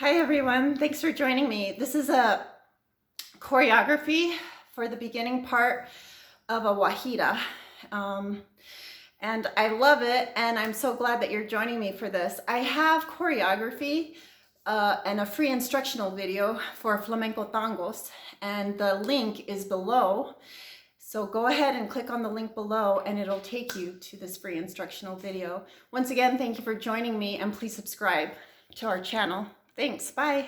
Hi everyone, thanks for joining me. This is a choreography for the beginning part of a guajira. And I love it, and I'm so glad that you're joining me for this. I have choreography and a free instructional video for flamenco tangos, and the link is below. So go ahead and click on the link below and it'll take you to this free instructional video. Once again, thank you for joining me, and please subscribe to our channel. Thanks, bye.